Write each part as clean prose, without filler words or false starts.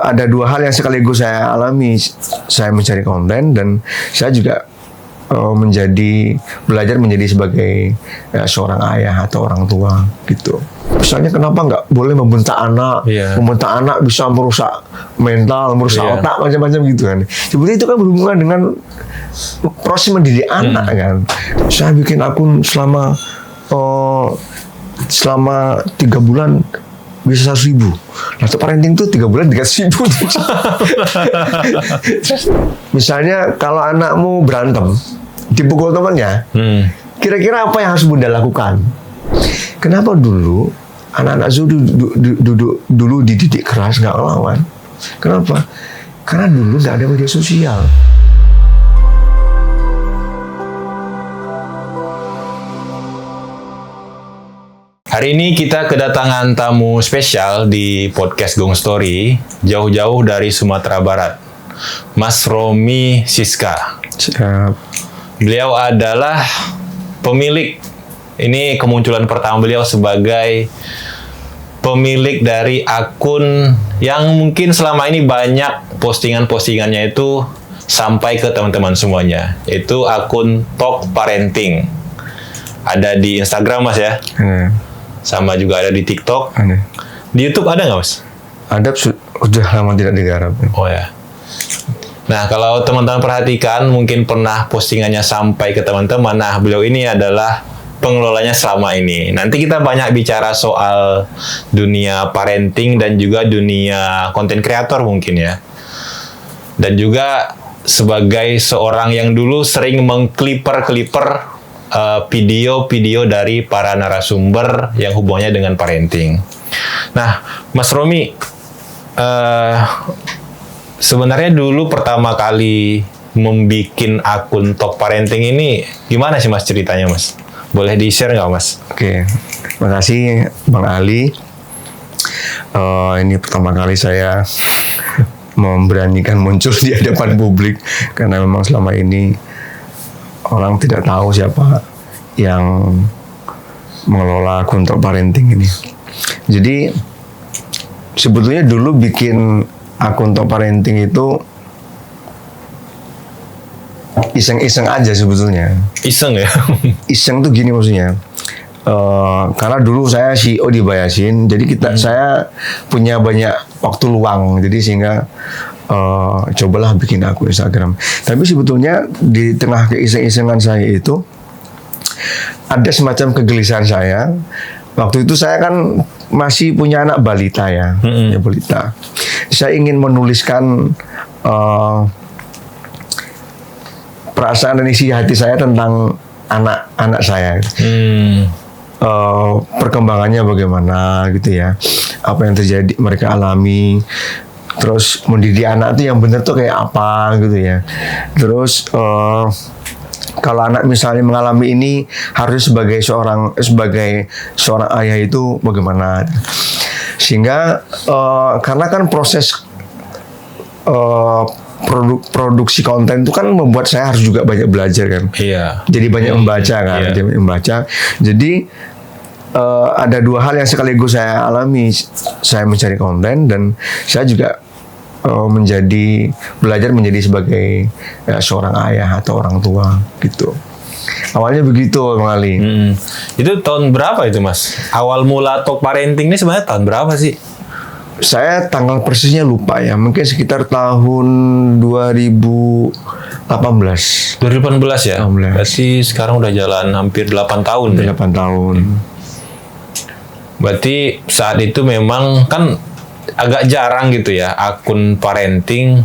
ada dua hal yang sekaligus saya alami. Saya mencari konten dan saya juga belajar menjadi sebagai seorang ayah atau orang tua gitu. Misalnya kenapa nggak boleh membentak anak? Membentak anak bisa merusak mental, merusak otak, macam-macam gitu kan. Sebenarnya itu kan berhubungan dengan proses mendidik anak kan. Saya bikin akun selama 3 bulan bisa 100.000. Nah, untuk parenting tuh 3 bulan 300.000. Misalnya kalau anakmu berantem, dipukul temannya, kira-kira apa yang harus Bunda lakukan? Kenapa dulu anak-anak dulu dididik keras nggak ngelawan? Kenapa? Karena dulu nggak ada media sosial. Hari ini kita kedatangan tamu spesial di podcast Gong Story, jauh-jauh dari Sumatera Barat, Mas Romi Siska. Siap. Beliau adalah pemilik, ini kemunculan pertama beliau sebagai pemilik dari akun yang mungkin selama ini banyak postingan-postingannya itu sampai ke teman-teman semuanya. Itu akun Talk Parenting. Ada di Instagram, Mas ya? Sama juga ada di TikTok. Di YouTube ada nggak, Mas? Ada, sudah lama tidak digarap. Oh ya. Nah, kalau teman-teman perhatikan, mungkin pernah postingannya sampai ke teman-teman. Nah, beliau ini adalah pengelolanya selama ini. Nanti kita banyak bicara soal dunia parenting dan juga dunia konten kreator mungkin ya. Dan juga sebagai seorang yang dulu sering mengkliper video-video dari para narasumber yang hubungannya dengan parenting. Nah, Mas Romi, sebenarnya dulu pertama kali membikin akun Talk Parenting ini gimana sih, Mas, ceritanya, Mas? Boleh di-share nggak, Mas? Oke, terima kasih Bang Ali. Ini pertama kali saya memberanikan muncul di hadapan publik karena memang selama ini orang tidak tahu siapa yang mengelola akun Talk Parenting ini. Jadi sebetulnya dulu bikin akun Talk Parenting itu iseng-iseng aja sebetulnya. Iseng ya? Iseng tuh gini maksudnya. Karena dulu saya CEO di Bayasin, jadi saya punya banyak waktu luang, jadi sehingga cobalah bikin akun Instagram. Tapi sebetulnya di tengah keiseng-isengan saya itu ada semacam kegelisahan saya. Waktu itu saya kan masih punya anak balita ya, balita. Saya ingin menuliskan perasaan dan isi hati saya tentang anak-anak saya. Perkembangannya bagaimana gitu ya, apa yang terjadi mereka alami, terus mendidik anak itu yang benar tuh kayak apa gitu ya. Terus kalau anak misalnya mengalami ini harus sebagai seorang ayah itu bagaimana. Sehingga karena kan proses produksi konten itu kan membuat saya harus juga banyak belajar kan. Iya. Jadi banyak membaca kan, Jadi ada dua hal yang sekaligus saya alami. Saya mencari konten dan saya juga belajar menjadi sebagai seorang ayah atau orang tua gitu. Awalnya begitu, Bang Ali. Itu tahun berapa itu, Mas? Awal mula Talk Parenting ini sebenarnya tahun berapa sih? Saya tanggal persisnya lupa ya, mungkin sekitar tahun 2018. 2018 ya? 18. Berarti sekarang udah jalan hampir 8 tahun. 8 tahun. Berarti saat itu memang kan agak jarang gitu ya akun parenting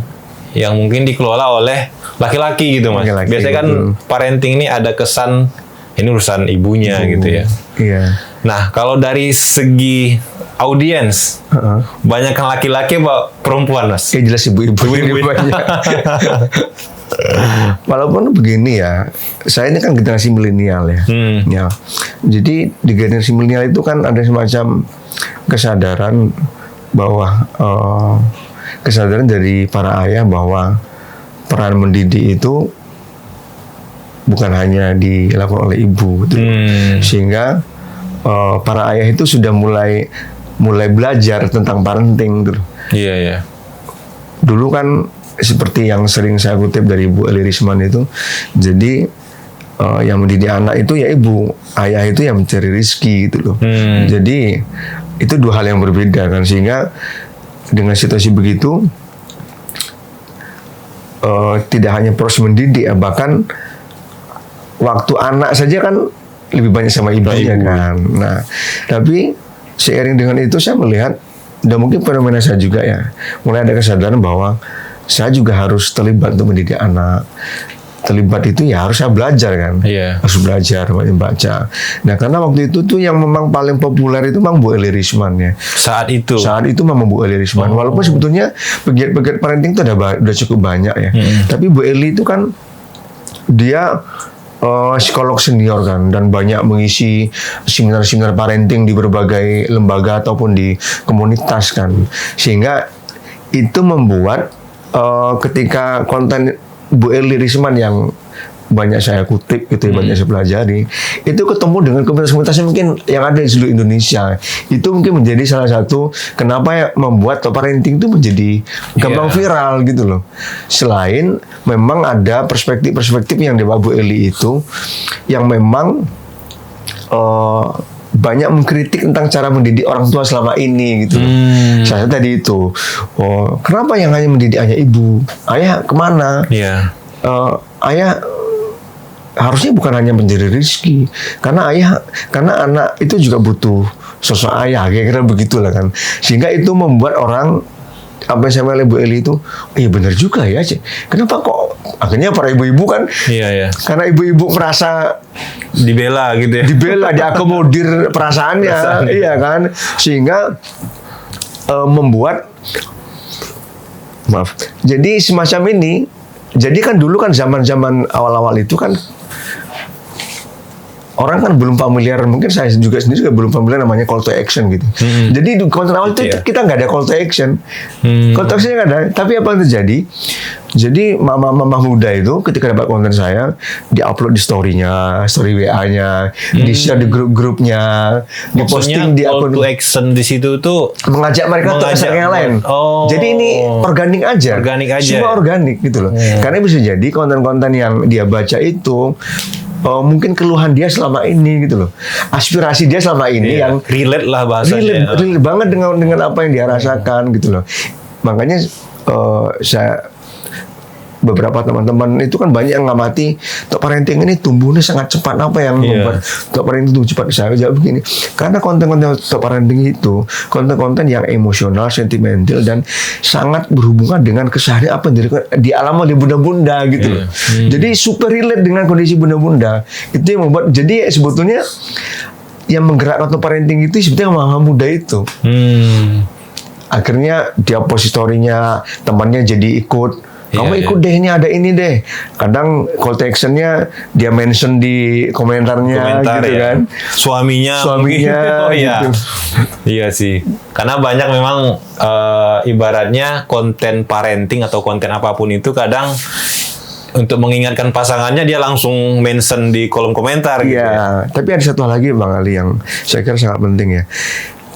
yang mungkin dikelola oleh laki-laki gitu, Mas. Laki-laki, biasanya kan parenting ini ada kesan ini urusan ibunya gitu ya. Iya. Nah, kalau dari segi audiens, banyak yang laki-laki apa perempuan, Mas? Ya jelas ibu-ibu banyak. Walaupun begini ya, saya ini kan generasi milenial ya. Ya. Jadi di generasi milenial itu kan ada semacam kesadaran bahwa kesadaran dari para ayah bahwa peran mendidik itu bukan hanya dilakukan oleh ibu, gitu. Sehingga para ayah itu sudah mulai belajar tentang parenting, gitu. Iya, iya. Dulu kan seperti yang sering saya kutip dari Bu Eli Risman itu, jadi yang mendidik anak itu ya ibu, ayah itu yang mencari rezeki gitu loh. Jadi itu dua hal yang berbeda kan, sehingga dengan situasi begitu tidak hanya proses mendidik ya, bahkan waktu anak saja kan lebih banyak sama ibunya kan. Nah, tapi seiring dengan itu saya melihat, dan mungkin fenomena saya juga ya, mulai ada kesadaran bahwa saya juga harus terlibat untuk mendidik anak. Terlibat itu ya harus saya belajar kan, harus belajar banyak baca. Nah, karena waktu itu tuh yang memang paling populer itu memang Bu Eli Risman ya. Saat itu memang Bu Eli Risman. Walaupun sebetulnya pegiat-pegiat parenting itu udah cukup banyak ya. Tapi Bu Eli itu kan dia psikolog senior kan, dan banyak mengisi seminar-seminar parenting di berbagai lembaga ataupun di komunitas kan, sehingga itu membuat ketika konten Bu Eli Risman yang banyak saya kutip gitu, banyak saya pelajari, itu ketemu dengan komunitas-komunitas mungkin yang ada di seluruh Indonesia. Itu mungkin menjadi salah satu kenapa ya membuat top parenting itu menjadi gampang viral gitu loh. Selain memang ada perspektif-perspektif yang dibawa Bu Eli itu yang memang banyak mengkritik tentang cara mendidik orang tua selama ini gitu. Saya tadi itu, kenapa yang hanya mendidik hanya ibu, ayah kemana? Ayah harusnya bukan hanya mencari rezeki, karena anak itu juga butuh sosok ayah, kira-kira begitulah kan. Sehingga itu membuat orang, apa yang saya oleh Bu Eli itu, iya benar juga ya, kenapa kok akhirnya para ibu-ibu kan, karena ibu-ibu merasa dibela gitu ya, diakomodir perasaannya, iya kan, sehingga membuat jadi semacam ini. Jadi kan dulu kan zaman-zaman awal-awal itu kan orang kan belum familiar, mungkin saya juga sendiri juga belum familiar namanya call to action gitu. Jadi di konten awal itu kita nggak ada call to action. Call to action nggak ada. Tapi apa yang terjadi? Jadi mama-mama muda itu ketika dapat konten saya, di-upload di story-nya, story WA-nya, di-share di grup-grupnya, di-posting di akun. Call to action di situ tuh mengajak mereka untuk share yang lain. Jadi ini organik aja. Semua organik gitu loh. Karena bisa jadi konten-konten yang dia baca itu mungkin keluhan dia selama ini gitu loh, aspirasi dia selama ini yang relate lah bahasanya, relate banget dengan apa yang dia rasakan gitu loh. Makanya saya beberapa teman-teman itu kan banyak yang ngamati top parenting ini tumbuhnya sangat cepat, apa yang membuat top parenting itu cepat. Saya jawab begini, karena konten-konten top parenting itu konten-konten yang emosional, sentimental, dan sangat berhubungan dengan keseharian apa yang dialami oleh bunda-bunda gitu loh. Jadi super relate dengan kondisi bunda-bunda. Itu yang membuat, jadi sebetulnya yang menggerakkan top parenting itu sebetulnya mama muda itu. Akhirnya dia post story-nya, temannya jadi ikut. Kamu ikut deh, ini ada ini deh. Kadang call to action-nya dia mention di komentarnya gitu kan. Suaminya gitu. Iya sih. Karena banyak memang ibaratnya konten parenting atau konten apapun itu kadang untuk mengingatkan pasangannya dia langsung mention di kolom komentar gitu. Iya, tapi ada satu hal lagi Bang Ali yang saya kira sangat penting ya.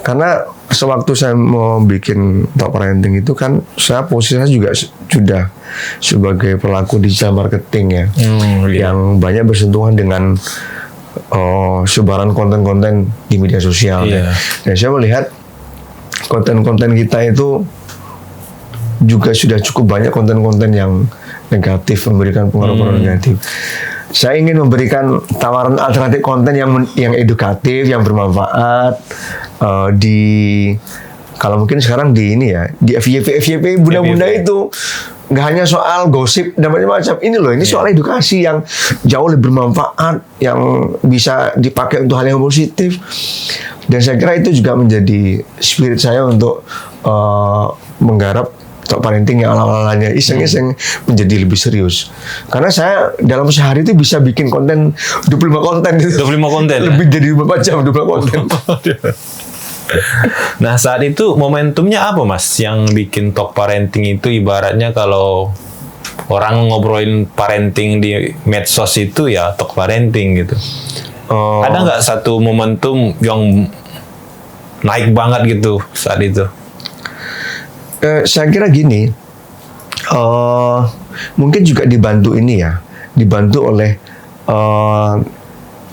Karena sewaktu saya mau bikin top parenting itu kan saya posisinya juga sudah sebagai pelaku digital marketing ya, yang banyak bersentuhan dengan sebaran konten-konten di media sosial. Dan saya melihat konten-konten kita itu juga sudah cukup banyak konten-konten yang negatif, memberikan pengaruh-pengaruh negatif. Saya ingin memberikan tawaran alternatif konten yang edukatif, yang bermanfaat kalau mungkin sekarang di ini ya, di FYP bunda-bunda itu nggak hanya soal gosip dan macam-macam. Ini loh, ini soal edukasi yang jauh lebih bermanfaat, yang bisa dipakai untuk hal yang positif. Dan saya kira itu juga menjadi spirit saya untuk menggarap top parenting yang ala-alanya iseng-iseng menjadi lebih serius. Karena saya dalam sehari itu bisa bikin konten 25 konten gitu. 25 konten? Lebih dari 24 jam 25 konten. Nah, saat itu momentumnya apa Mas yang bikin top parenting itu, ibaratnya kalau orang ngobrolin parenting di medsos itu ya top parenting gitu. Ada nggak satu momentum yang naik banget gitu saat itu? Saya kira gini, mungkin juga dibantu ini ya, dibantu oleh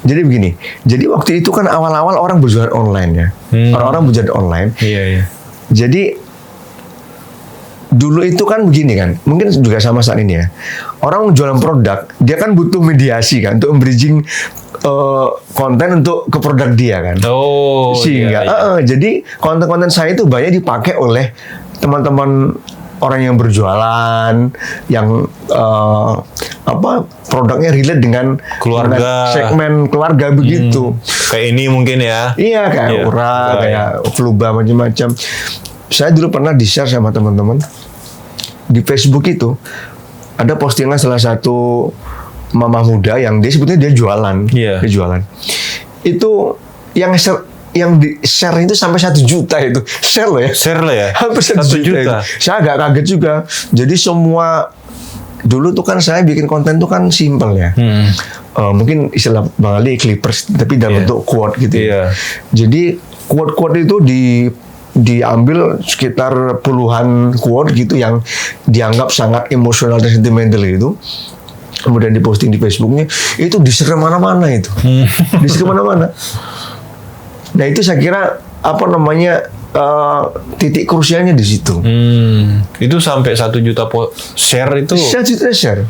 jadi begini. Jadi waktu itu kan awal-awal orang berjualan online ya, orang-orang berjualan online. Iya, iya. Jadi dulu itu kan begini kan, mungkin juga sama saat ini ya. Orang jualan produk, dia kan butuh mediasi kan untuk bridging konten untuk ke produk dia kan. Oh, Sehingga iya, iya. jadi konten-konten saya itu banyak dipakai oleh teman-teman orang yang berjualan, yang produknya relate dengan Keluarga. dengan segmen keluarga begitu. Kayak ini mungkin ya. Iya, kayak Iya. Ura, Oh, kayak Fluba macam-macam. Saya dulu pernah di-share sama teman-teman di Facebook itu ada postingan salah satu mama muda yang dia sebetulnya dia jualan, Iya. dia jualan. Itu yang di share itu sampai 1 juta itu share loh ya. Share lah ya. Hampir 1 1 juta. juta. Itu. Saya agak kaget juga. Jadi semua dulu tuh kan saya bikin konten tuh kan simple ya. Mungkin istilah Bang Ali clippers, tapi dalam Iya. bentuk quote gitu. Iya. Ya. Jadi quote-quote itu diambil sekitar puluhan quote gitu yang dianggap sangat emosional dan sentimental gitu. Kemudian diposting di Facebooknya, itu di-share mana-mana itu. Di-share mana-mana. Nah itu saya kira titik krusialnya di situ. Itu sampai 1 juta share itu. Saya cerita share.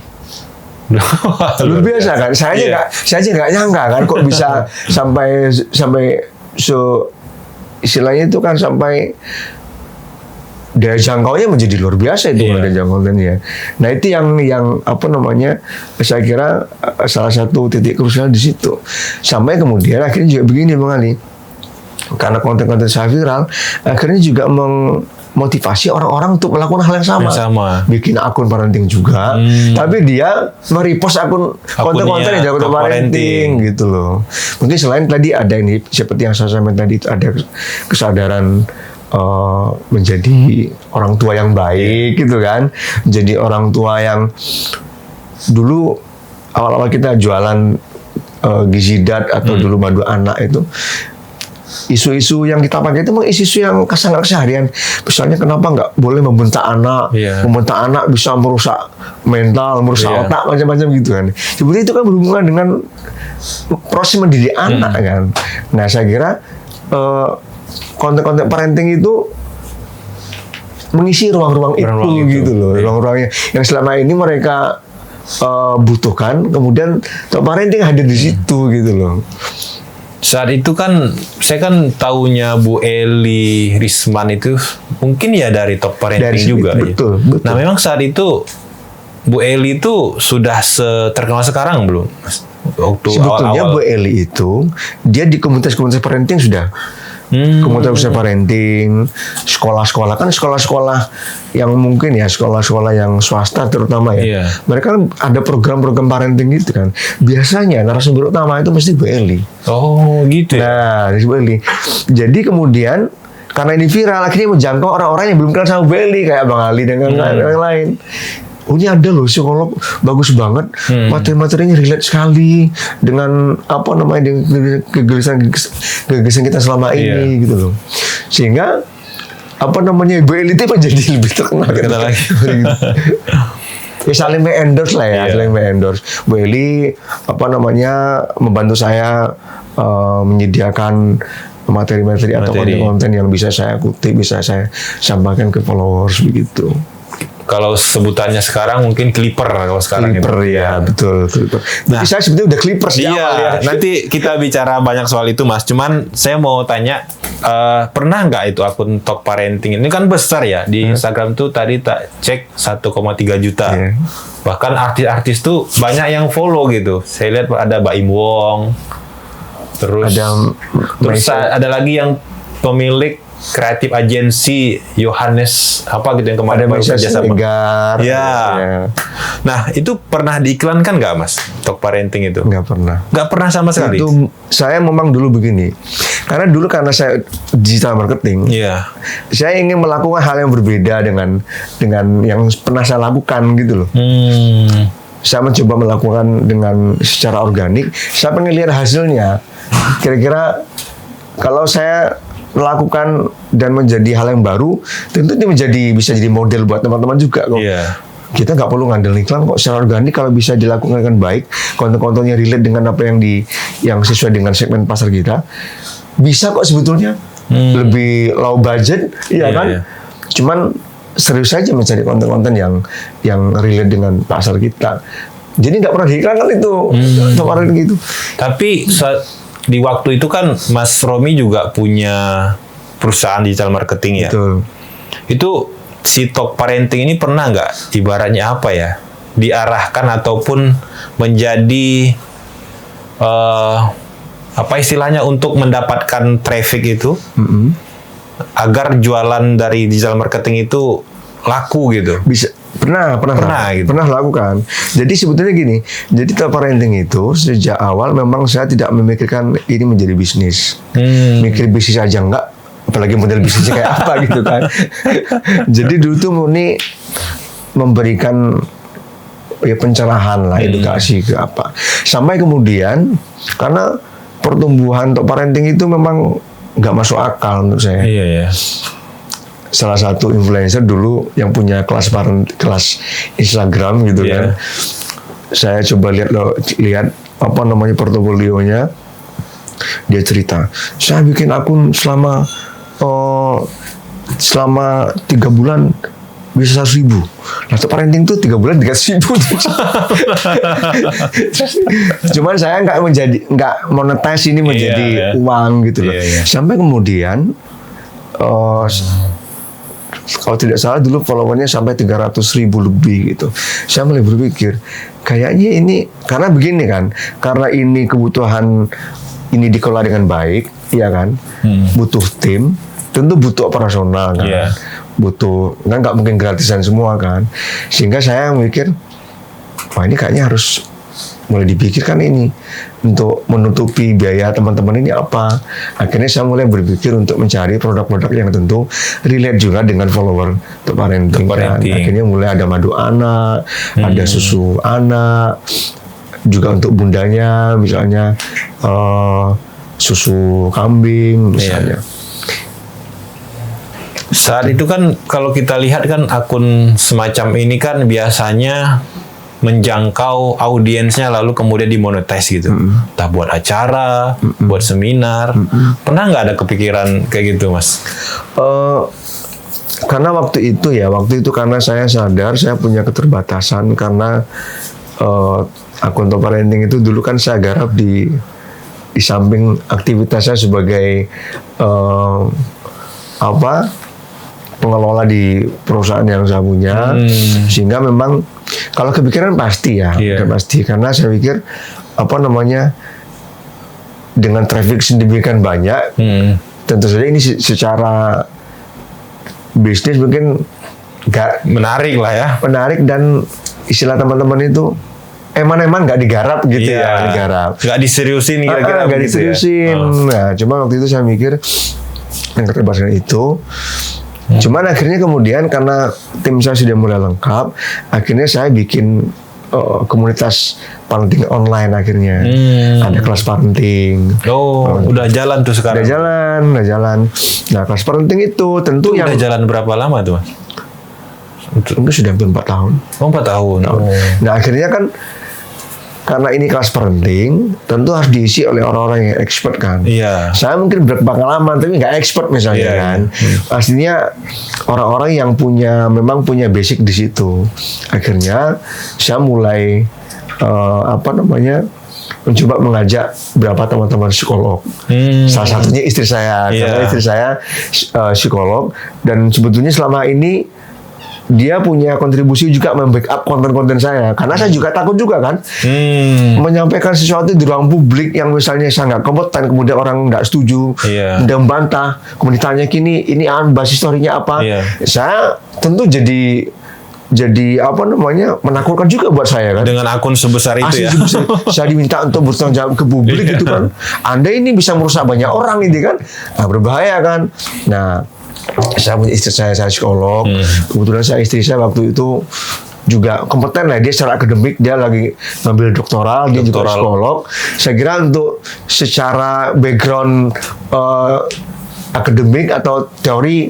Luar biasa kan? Saya aja nggak nyangka kan kok bisa sampai istilahnya itu kan sampai daya jangkaunya menjadi luar biasa itu daya jangkaunya. Nah itu yang saya kira salah satu titik krusial di situ. Sampai kemudian akhirnya juga begini Bang Ali. Karena konten-konten saya viral, akhirnya juga memotivasi orang-orang untuk melakukan hal yang sama. Bikin akun parenting juga, tapi dia merepost konten-konten yang dilakukan parenting gitu loh. Mungkin selain tadi ada ini seperti yang saya sampaikan tadi itu ada kesadaran menjadi orang tua yang baik gitu kan. Jadi orang tua yang dulu awal-awal kita jualan gizidat atau dulu madu anak itu, isu-isu yang kita pakai itu memang isu-isu yang keseharian. Misalnya kenapa nggak boleh membentak anak? Membentak anak bisa merusak mental, merusak otak, macam-macam gitu kan. Sebenarnya itu kan berhubungan dengan proses mendidik anak kan. Nah saya kira konten-konten parenting itu mengisi ruang-ruang itu gitu loh. Ruang-ruangnya yang selama ini mereka butuhkan, kemudian parenting hadir di situ gitu loh. Saat itu kan saya kan taunya Bu Eli Risman itu mungkin ya dari Top Parenting juga. Betul. Nah memang saat itu Bu Eli itu sudah terkenal sekarang belum, Mas? Waktu sebetulnya awal-awal. Bu Eli itu dia di komunitas-komunitas parenting sudah. Komunitas parenting, sekolah-sekolah kan sekolah-sekolah yang mungkin ya sekolah-sekolah yang swasta terutama ya. Mereka kan ada program-program parenting gitu kan. Biasanya narasumber utama itu mesti Bu Eli. Oh gitu Nah, ya. Bu Eli. Jadi kemudian karena ini viral akhirnya menjangkau orang-orang yang belum kenal sama Bu Eli kayak Bang Ali dan yang lain. Oh ini ada loh psikolog bagus banget, materi-materinya relate sekali dengan dengan gagasan kita selama ini gitu loh. Sehingga Bu Eli itu menjadi lebih terkenal lagi. Ya saling endorse lah ya, saling endorse. Bu Eli membantu saya menyediakan materi-materi atau konten-konten yang bisa saya kutip, bisa saya sampaikan ke followers begitu. Kalau sebutannya sekarang mungkin Clipper kalau sekarang Clipper itu. Ya, betul. Nah, saya sebetulnya udah Clipper sih ya. Nanti kita bicara banyak soal itu, Mas. Cuman saya mau tanya, pernah nggak itu akun Talk Parenting ini kan besar ya di Instagram tuh tadi tak cek 1,3 juta. Bahkan artis-artis tuh banyak yang follow gitu. Saya lihat ada Mbak Im Wong. Terus ada lagi yang pemilik kreatif agensi Yohanes gitu yang kemarin baru kerja sama. Ya. Nah itu pernah diiklankan nggak Mas Talk Parenting itu? Nggak pernah. Nggak pernah sama sekali. Itu saya memang dulu begini. Karena saya digital marketing. Saya ingin melakukan hal yang berbeda dengan yang pernah saya lakukan gitu loh. Saya mencoba melakukan dengan secara organik. Saya pengen lihat hasilnya. Kira-kira kalau saya melakukan dan menjadi hal yang baru, tentu ini bisa jadi model buat teman-teman juga kok. Iya. Kita nggak perlu ngandel iklan kok, secara organik kalau bisa dilakukan dengan baik, konten-kontennya relate dengan apa yang sesuai dengan segmen pasar kita, bisa kok sebetulnya. Lebih low budget, iya kan? Iya. Cuman serius saja mencari konten-konten yang relate dengan pasar kita. Jadi nggak pernah diiklankan itu kemarin gitu. Tapi di waktu itu kan Mas Romi juga punya perusahaan digital marketing ya. Betul. Itu si Talk Parenting ini pernah nggak ibaratnya apa ya, diarahkan ataupun menjadi apa istilahnya untuk mendapatkan traffic itu agar jualan dari digital marketing itu laku gitu? Bisa pernah gitu. pernah lakukan. Jadi sebetulnya gini, jadi Talk Parenting itu sejak awal memang saya tidak memikirkan ini menjadi bisnis. Mikir bisnis aja enggak, apalagi model bisnisnya kayak apa gitu kan. Jadi dulu tuh murni memberikan ya pencerahan lah, edukasi ke apa. Sampai kemudian karena pertumbuhan Talk Parenting itu memang nggak masuk akal menurut saya. Iya ya. Salah satu influencer dulu yang punya kelas Instagram gitu kan. Saya coba lihat apa namanya portofolionya. Dia cerita, saya bikin akun selama 3 bulan bisa 100.000. Nah, Talk Parenting tuh 3 bulan 300.000. Cuman saya nggak monetize ini menjadi uang gitu loh. Sampai kemudian kalau tidak salah dulu followernya sampai 300.000 lebih gitu. Saya mulai berpikir kayaknya ini karena begini kan, karena ini kebutuhan ini dikelola dengan baik, ya kan, butuh tim, tentu butuh operasional kan. Butuh, kan nggak mungkin gratisan semua kan, sehingga saya mikir, wah ini kayaknya harus mulai dipikirkan ini untuk menutupi biaya teman-teman ini apa. Akhirnya saya mulai berpikir untuk mencari produk-produk yang tentu relate juga dengan follower Talk Parenting. Kan. Akhirnya mulai ada madu anak, ada susu anak, juga untuk bundanya misalnya susu kambing misalnya. Saat itu kan kalau kita lihat kan akun semacam ini kan biasanya menjangkau audiensnya lalu kemudian dimonetize gitu. Entah buat acara, buat seminar. Pernah nggak ada kepikiran kayak gitu, Mas? Karena waktu itu karena saya sadar saya punya keterbatasan karena akun Talk Parenting itu dulu kan saya garap di samping aktivitas saya sebagai pengelola di perusahaan yang saya punya, sehingga memang kalau kepikiran pasti ya, pasti karena saya pikir dengan traffic sedemikian banyak, tentu saja ini secara bisnis mungkin nggak menarik lah ya, menarik dan istilah teman-teman itu eman-eman nggak digarap gitu ya, nggak diseriusin kira-kira nggak diseriusin. Nah, cuma waktu itu saya mikir yang keterbatasan itu. Cuman akhirnya kemudian karena tim saya sudah mulai lengkap, akhirnya saya bikin komunitas parenting online akhirnya. Ada kelas parenting. Udah jalan tuh sekarang. Udah jalan. Nah, kelas parenting itu tentu udah jalan berapa lama tuh, Mas? Itu sudah hampir 4 tahun. 4 tahun. Nah, akhirnya kan karena ini kelas parenting, tentu harus diisi oleh orang-orang yang expert kan. Iya. Saya mungkin berpengalaman tapi nggak expert misalnya kan. Pastinya orang-orang yang memang punya basic di situ. Akhirnya saya mulai mencoba mengajak beberapa teman-teman psikolog. Salah satunya istri saya, karena istri saya psikolog dan sebetulnya selama ini dia punya kontribusi juga membackup konten-konten saya, karena saya juga takut juga kan menyampaikan sesuatu di ruang publik yang misalnya saya nggak kompeten, kemudian orang nggak setuju, kemudian membantah, kemudian ditanya ini basis historinya apa, saya tentu jadi menakutkan juga buat saya kan. Dengan akun sebesar itu ya. Saya diminta untuk bertanggung jawab ke publik gitu kan. Anda ini bisa merusak banyak orang ini kan. Nah, berbahaya kan. Nah, saya punya istri saya psikolog. Kebetulan istri saya waktu itu juga kompeten lah, dia secara akademik dia lagi ngambil doktoral, dia juga psikolog. Saya kira untuk secara background akademik atau teori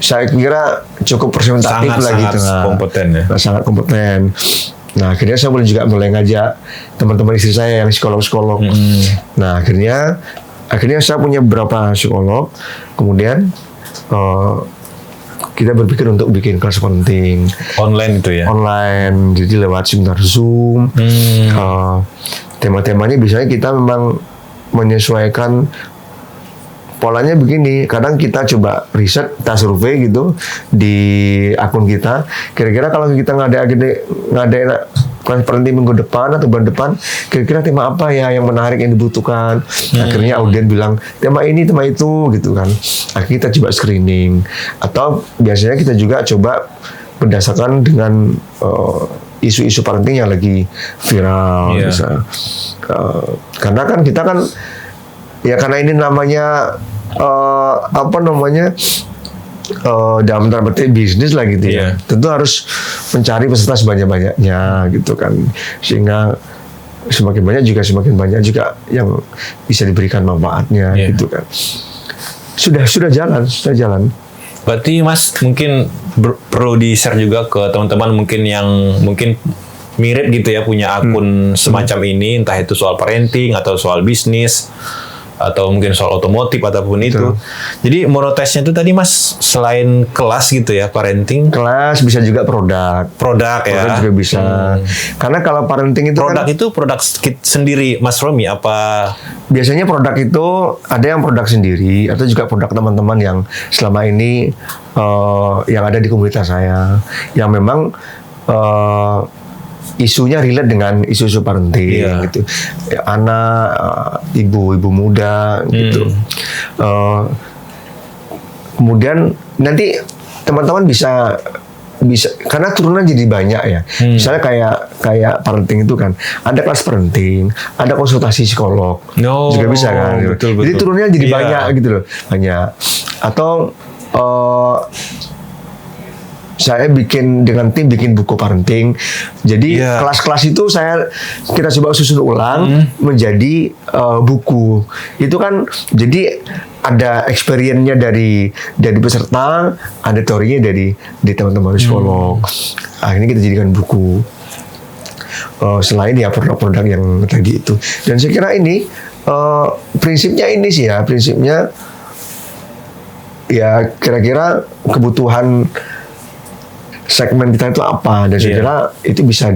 saya kira cukup presentatif lah gitu. Sangat kompeten ya. Sangat kompeten. Nah akhirnya saya mulai ngajak teman-teman istri saya yang psikolog-psikolog. Nah akhirnya saya punya beberapa psikolog. Kemudian kita berpikir untuk bikin kelas parenting Online itu ya. online, jadi lewat seminar Zoom. Tema-temanya biasanya kita memang menyesuaikan. Polanya begini, kadang kita coba riset, kita survei gitu di akun kita. Kira-kira kalau kita ngadain kelas parenting minggu depan atau bulan depan, kira-kira tema apa ya yang menarik yang dibutuhkan. Akhirnya audien bilang tema ini, tema itu gitu kan. Akhirnya kita coba screening. Atau biasanya kita juga coba berdasarkan dengan isu-isu parenting yang lagi viral. Bisa. Karena kan kita kan ya karena ini namanya dalam tanda petik bisnis lah gitu ya. Tentu harus mencari peserta sebanyak-banyaknya gitu kan. Sehingga semakin banyak juga yang bisa diberikan manfaatnya gitu kan. Sudah jalan. Berarti Mas mungkin perlu di-share juga ke teman-teman mungkin yang mungkin mirip gitu ya, punya akun semacam ini, entah itu soal parenting atau soal bisnis atau mungkin soal otomotif ataupun itu. Jadi monetise-nya itu tadi Mas selain kelas gitu ya, parenting. Kelas bisa juga produk ya. Juga bisa. Karena kalau parenting itu produk itu produk sendiri Mas Romi apa? Biasanya produk itu ada yang produk sendiri atau juga produk teman-teman yang selama ini yang ada di komunitas saya yang memang isunya relate dengan isu-isu parenting gitu, anak, ibu muda gitu. Kemudian nanti teman-teman bisa karena turunan jadi banyak ya. Misalnya kayak parenting itu kan ada kelas parenting, ada konsultasi psikolog, juga bisa kan. Betul. Jadi turunnya jadi banyak gitu loh, banyak. Atau saya bikin dengan tim bikin buku parenting. Jadi kelas-kelas itu kita coba susun ulang menjadi buku. Itu kan jadi ada experience-nya dari peserta, ada teorinya dari teman-teman psikolog. Akhirnya kita jadikan buku. Selain ya produk-produk yang tadi itu. Dan saya kira ini prinsipnya ini sih ya, prinsipnya ya kira-kira kebutuhan segmen kita itu apa, dan saya kira itu bisa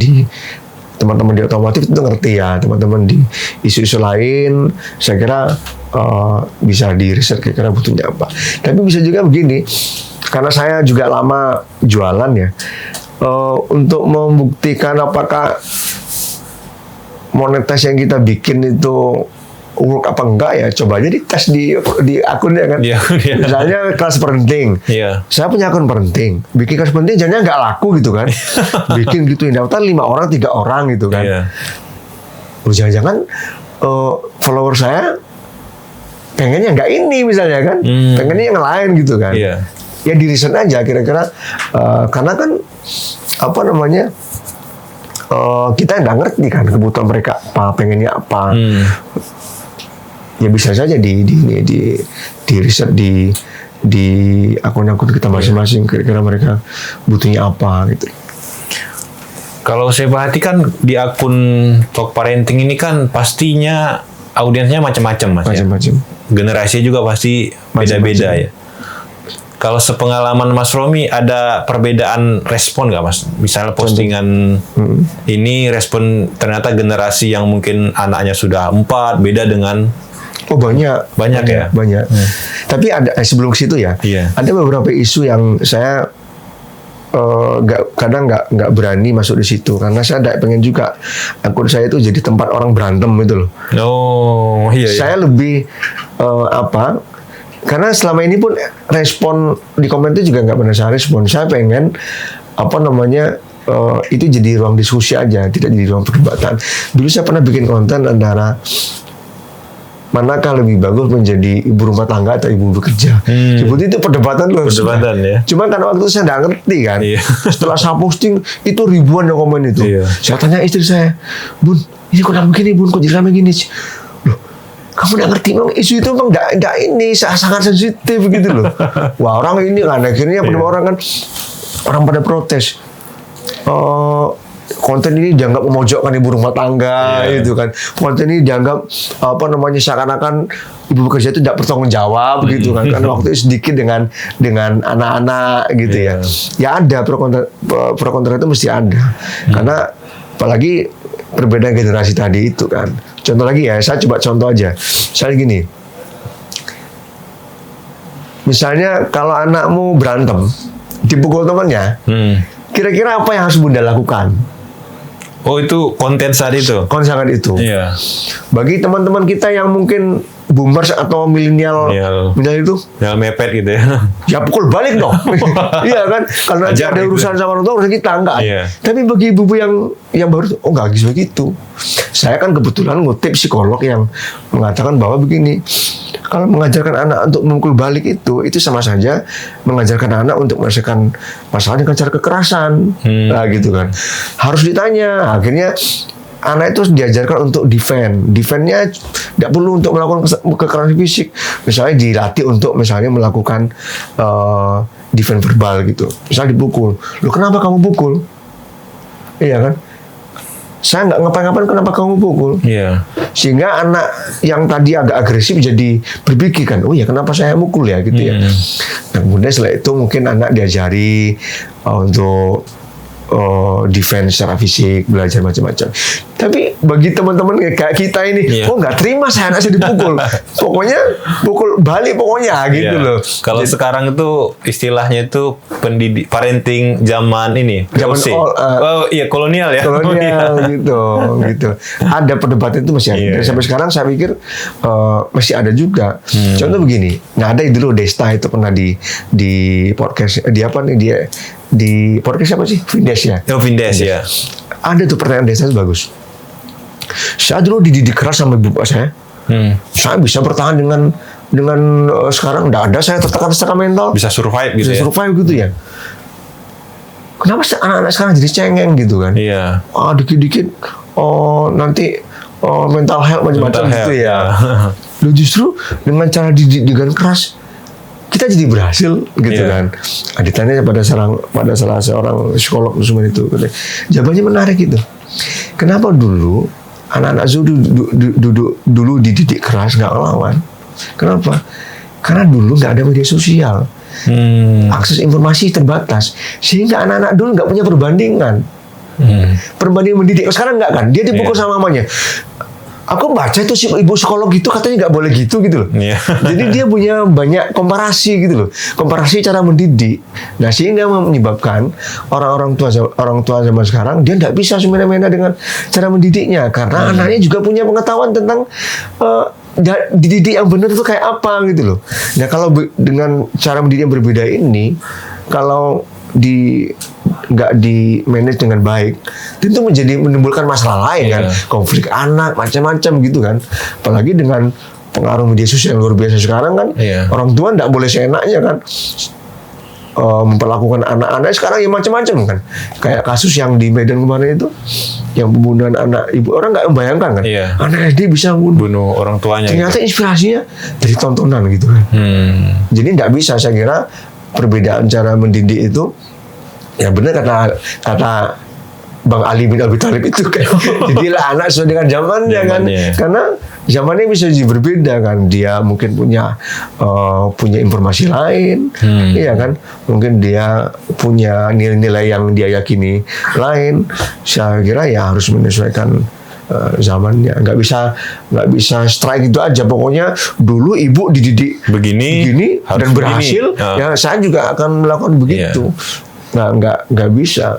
teman-teman di otomotif itu ngerti ya, teman-teman di isu-isu lain saya kira bisa di riset kira-kira butuhnya apa. Tapi bisa juga begini, karena saya juga lama jualan ya, untuk membuktikan apakah monetize yang kita bikin itu work apa enggak ya, coba aja dites di akunnya kan. Misalnya kelas parenting, saya punya akun parenting, bikin kelas parenting jangan nggak laku gitu kan. Bikin gitu yang daftar 5 orang 3 orang gitu kan. Jangan-jangan follower saya pengennya nggak ini misalnya kan, pengennya yang lain gitu kan. Ya di riset aja kira-kira, karena kan kita nggak ngerti kan kebutuhan mereka apa, pengennya apa. Ya bisa saja di riset di akun-akun kita masing-masing, kira-kira mereka butuhnya apa gitu. Kalau saya perhatikan di akun Talk Parenting ini kan pastinya audiensnya macam-macam Mas. Macam-macam. Generasi juga pasti beda-beda ya. Kalau sepengalaman Mas Romi, ada perbedaan respon nggak Mas? Misalnya postingan ini respon ternyata generasi yang mungkin anaknya sudah 4 beda dengan banyak ya. Banyak. Tapi ada sebelum ke situ ya. Ada beberapa isu yang saya kadang nggak berani masuk di situ karena saya tidak pengen juga akun saya itu jadi tempat orang berantem gitu loh. Saya lebih karena selama ini pun respon di komen itu juga nggak pernah saya respon. Saya pengen itu jadi ruang diskusi aja, tidak jadi ruang perdebatan. Dulu saya pernah bikin konten antara manakah lebih bagus menjadi ibu rumah tangga atau ibu bekerja. Sebetulnya itu perdebatan loh. Ya. Cuman karena waktu itu saya nggak ngerti kan. Setelah saya posting itu ribuan yang komen itu. Saya tanya istri saya, Bun, ini kok begini Bun, kok jadi rame gini? Loh, kamu nggak ngerti memang isu itu memang nggak ini sangat sensitif gitu loh. Wah orang ini kan akhirnya orang kan orang pada protes. Konten ini dianggap memojokkan ibu rumah tangga gitu kan. Konten ini dianggap seakan-akan ibu bekerja itu tidak bertanggung jawab gitu kan. Karena waktu itu sedikit dengan anak-anak gitu ya. Ya ada pro kontra itu mesti ada. Karena apalagi perbedaan generasi tadi itu kan. Contoh lagi ya, saya coba contoh aja. Misalnya gini. Misalnya kalau anakmu berantem, dipukul temannya, kira-kira apa yang harus Bunda lakukan? Oh itu konten saat itu? Konten itu. Iya. Bagi teman-teman kita yang mungkin boomers atau milenial itu, yang mepet gitu ya. Ya pukul balik dong. Iya kan? Karena ada urusan sama orang tua, urusan kita enggak. Iya. Tapi bagi ibu yang baru, enggak begitu. Saya kan kebetulan ngutip psikolog yang mengatakan bahwa begini, kalau mengajarkan anak untuk memukul balik itu sama saja mengajarkan anak untuk menyelesaikan masalah dengan cara kekerasan. Nah gitu kan. Harus ditanya. Akhirnya anak itu diajarkan untuk defend. Defendnya tidak perlu untuk melakukan kekerasan fisik. Misalnya dilatih untuk misalnya melakukan defend verbal gitu. Misalnya dipukul. Loh kenapa kamu pukul? Iya kan? Saya nggak ngapain-ngapain, kenapa kamu pukul? Iya. Sehingga anak yang tadi agak agresif jadi berpikir kan, oh ya kenapa saya mukul ya gitu ya. Nah kemudian setelah itu mungkin anak diajari untuk defense secara fisik, belajar macam-macam. Tapi bagi teman-teman kayak kita ini, nggak terima saya anak saya dipukul. Pokoknya pukul balik pokoknya gitu loh. Kalau sekarang itu istilahnya itu parenting zaman ini. Zaman kolonial ya. Kolonial gitu. Ada perdebatan itu masih ada. Dan sampai sekarang saya pikir masih ada juga. Contoh begini, ada dulu Desta itu pernah di podcast di podcast apa sih? Vindes ya. Oh, Vindes ya. Ada tuh pertanyaan Desta itu bagus. Saya dulu dididik keras sama ibu bapak saya. Saya bisa bertahan dengan sekarang tidak ada saya tertekan secara mental. Bisa survive gitu. Bisa survive gitu ya. Kenapa anak-anak sekarang jadi cengeng gitu kan? Iya. Dikit-dikit nanti mental health macam-macam gitu ya. Loh justru dengan cara dididik dengan keras kita jadi berhasil gitu kan. Ditanya pada salah seorang psikolog Usman itu, jawabannya menarik gitu. Kenapa dulu anak-anak dulu dididik keras nggak ngelawan? Kenapa? Karena dulu nggak ada media sosial, akses informasi terbatas, sehingga anak-anak dulu nggak punya perbandingan. Perbandingan mendidik. Sekarang nggak kan? Dia dipukul sama mamanya. Aku baca itu si ibu psikolog itu katanya nggak boleh gitu loh. Jadi dia punya banyak komparasi gitu loh. Komparasi cara mendidik. Nah sehingga menyebabkan orang tua zaman sekarang dia nggak bisa semena-mena dengan cara mendidiknya karena anaknya juga punya pengetahuan tentang dididik yang benar itu kayak apa gitu loh. Nah kalau dengan cara mendidik yang berbeda ini, kalau nggak di manage dengan baik, itu menimbulkan masalah lain kan, konflik anak macam-macam gitu kan. Apalagi dengan pengaruh media sosial yang luar biasa sekarang kan, orang tua nggak boleh seenaknya kan memperlakukan anak-anak sekarang ya macam-macam kan. Kayak kasus yang di Medan kemarin itu, yang pembunuhan anak ibu, orang nggak membayangkan kan, anak SD bisa bunuh orang tuanya. Ternyata inspirasinya dari tontonan gitu kan. Jadi nggak bisa, saya kira perbedaan cara mendidik itu ya benar kata Bang Ali bin Abi Thalib itu kan. Jadilah anak sesuai dengan zamannya kan. Karena zamannya bisa jadi berbeda kan. Dia mungkin punya informasi lain, iya kan. Mungkin dia punya nilai-nilai yang dia yakini lain. Saya kira ya harus menyesuaikan zamannya. Nggak bisa strike itu aja. Pokoknya dulu ibu dididik begini dan berhasil, ya saya juga akan melakukan begitu. Nah, nggak bisa.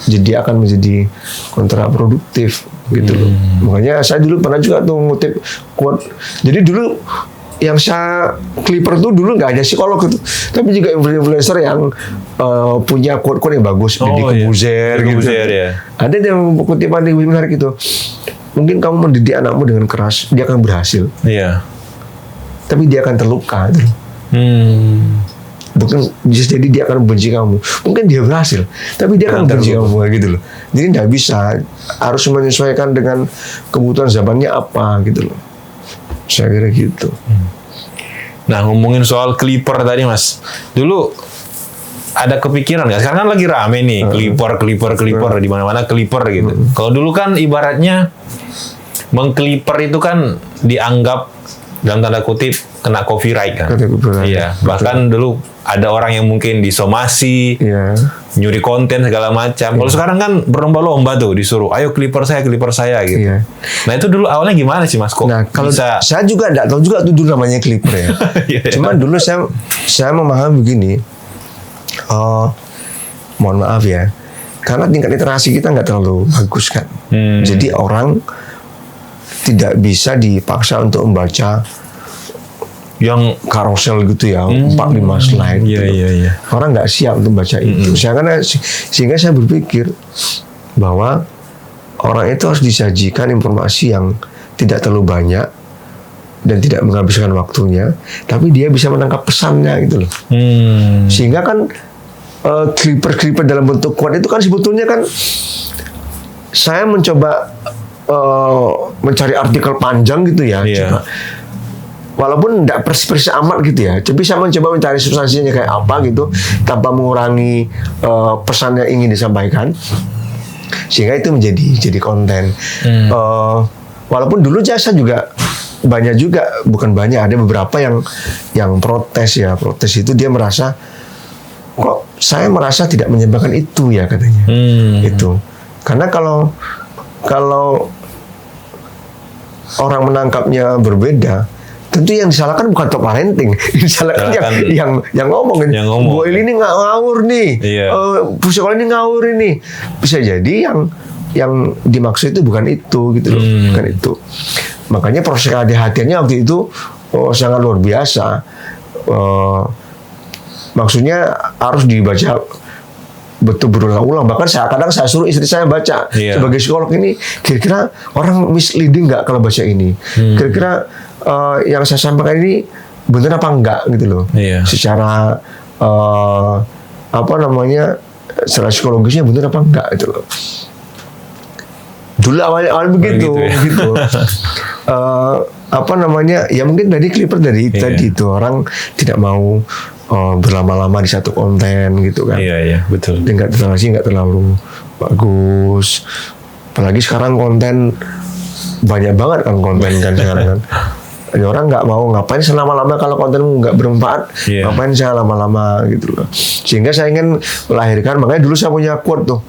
Jadi akan menjadi kontraproduktif gitu loh. Makanya saya dulu pernah juga tuh ngutip quote. Jadi dulu yang saya clipper tuh dulu nggak hanya psikolog itu, tapi juga influencer yang punya quote-quote yang bagus. Deddy Corbuzier gitu. Ada yang kutipan yang menarik itu. Mungkin kamu mendidik anakmu dengan keras, dia akan berhasil. Tapi dia akan terluka. Bukan bisa jadi dia akan benci kamu. Mungkin dia berhasil, tapi dia akan benci kamu gitu loh. Jadi nggak bisa, harus menyesuaikan dengan kebutuhan zamannya apa gitu loh. Saya kira gitu. Nah, ngomongin soal Clipper tadi, Mas. Dulu ada kepikiran nggak? Sekarang kan lagi rame nih, Clipper di mana-mana Clipper gitu. Kalau dulu kan ibaratnya mengclipper itu kan dianggap dalam tanda kutip kena copyright kan. Iya, bahkan dulu ada orang yang mungkin disomasi, nyuri konten segala macam. Kalau sekarang kan berlomba-lomba tuh disuruh, ayo Clipper saya gitu. Iya. Nah itu dulu awalnya gimana sih Mas? Kok Nah kalau bisa? saya juga nggak tahu juga tuh dulu namanya Clipper ya. Cuman dulu saya memahami begini. Mohon maaf ya, karena tingkat literasi kita nggak terlalu bagus kan. Jadi orang tidak bisa dipaksa untuk membaca yang karosel gitu ya, 4-5 slide. Iya. Orang nggak siap untuk baca itu. Sehingga saya berpikir bahwa orang itu harus disajikan informasi yang tidak terlalu banyak dan tidak menghabiskan waktunya, tapi dia bisa menangkap pesannya gitu loh. Sehingga kan Clipper dalam bentuk quote itu kan sebetulnya kan saya mencoba mencari artikel panjang gitu ya. Cuma, walaupun tidak persis amat gitu ya, tapi saya mencoba mencari substansinya kayak apa gitu tanpa mengurangi pesan yang ingin disampaikan, sehingga itu jadi konten. Walaupun dulu jasa juga banyak juga, bukan banyak, ada beberapa yang protes itu dia merasa kok saya merasa tidak menyebarkan itu ya katanya. Itu karena kalau orang menangkapnya berbeda, tentu yang disalahkan bukan top parenting, disalahkan yang ngomongin. Boil ini ngawur nih, Pusekola ini ngawur ini. Bisa jadi yang dimaksud itu bukan itu gitu loh, bukan itu. Makanya proses kehati-hatiannya waktu itu sangat luar biasa. Maksudnya harus dibaca betul berulang-ulang. Bahkan kadang saya suruh istri saya baca sebagai psikolog ini, kira-kira orang misleading nggak kalau baca ini? Kira-kira yang saya sampaikan ini benar apa enggak gitu loh? Secara secara psikologisnya benar apa enggak gitu loh. Dulu awal begitu. Ya mungkin tadi Clipper tadi itu orang tidak mau berlama-lama di satu konten gitu kan. Iya, betul. Tingkat literasi nggak terlalu bagus. Apalagi sekarang konten banyak banget kan sekarang kan. Orang nggak mau ngapain selama-lama kalau konten nggak bermanfaat, ngapain saya lama-lama gitu loh. Sehingga saya ingin melahirkan, makanya dulu saya punya quote tuh.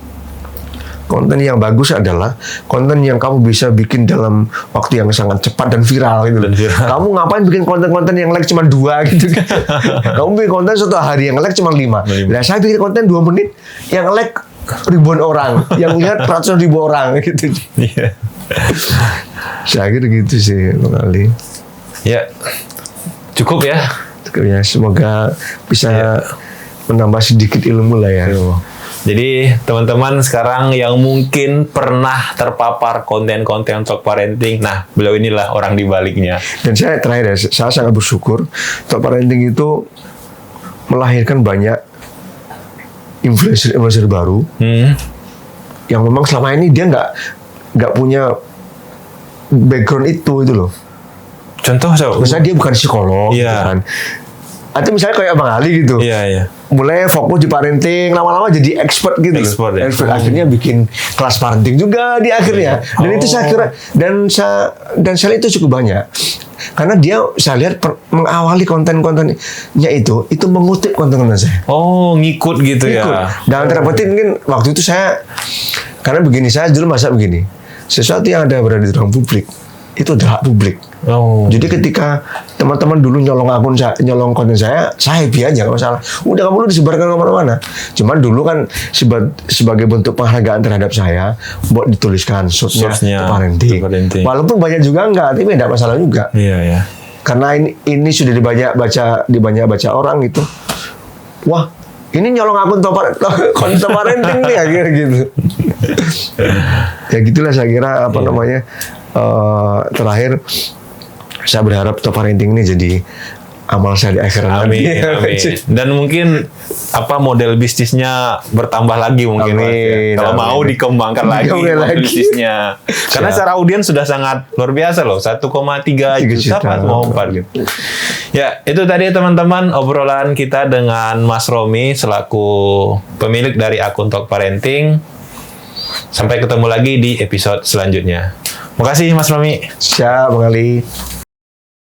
Konten yang bagus adalah konten yang kamu bisa bikin dalam waktu yang sangat cepat dan viral gitu loh. Kamu ngapain bikin konten-konten yang like cuma 2 gitu kan. Kamu bikin konten satu hari yang like cuma 5. Nah, saya bikin konten 2 menit yang like ribuan orang, yang lihat ratusan ribu orang gitu. Saya kira gitu sih Bang Ali. Ya, cukup ya. Semoga bisa menambah sedikit ilmu lah ya. Jadi teman-teman sekarang yang mungkin pernah terpapar konten-konten Talk Parenting, nah beliau inilah orang di baliknya. Dan saya terakhir saya sangat bersyukur Talk Parenting itu melahirkan banyak influencer baru yang memang selama ini dia nggak punya background itu loh. Contoh misalnya dia bukan psikolog gitu kan. Atau misalnya kayak Bang Ali gitu. Mulai fokus di parenting, lama-lama jadi expert gitu. Expert. Akhirnya bikin kelas parenting juga di akhirnya. Dan itu saya kira dan saya itu cukup banyak. Karena dia saya lihat mengawali konten-kontennya itu mengutip konten-konten saya. Oh, ngikut gitu ya. Dan terpetin mungkin waktu itu karena begini, saya dulu masa begini. Sesuatu yang ada berada di ruang publik itu adalah hak publik. Jadi ketika teman-teman dulu nyolong konten saya happy aja, nggak masalah. Udah kamu disebarkan kemana-mana. Cuman dulu kan sebagai bentuk penghargaan terhadap saya, buat dituliskan source-nya parenting. Walaupun banyak juga enggak, tapi tidak masalah juga. Iya. Karena ini sudah dibanyak baca orang gitu. Wah, ini nyolong akun konten parenting nih akhirnya gitu. Ya gitulah saya kira terakhir saya berharap Talk Parenting ini jadi amal saya di akhirat. Amin, amin. Dan mungkin model bisnisnya bertambah lagi mungkin Mas, ya. Amin, Kalau amin. mau dikembangkan lagi Dikembangkan model lagi. bisnisnya. Karena secara audiens sudah sangat luar biasa loh, 1,3 juta pas mau 4 gitu. Ya, itu tadi teman-teman obrolan kita dengan Mas Romi selaku pemilik dari akun Talk Parenting. Sampai ketemu lagi di episode selanjutnya. Makasih Mas Romi. Siap, Bang Ali.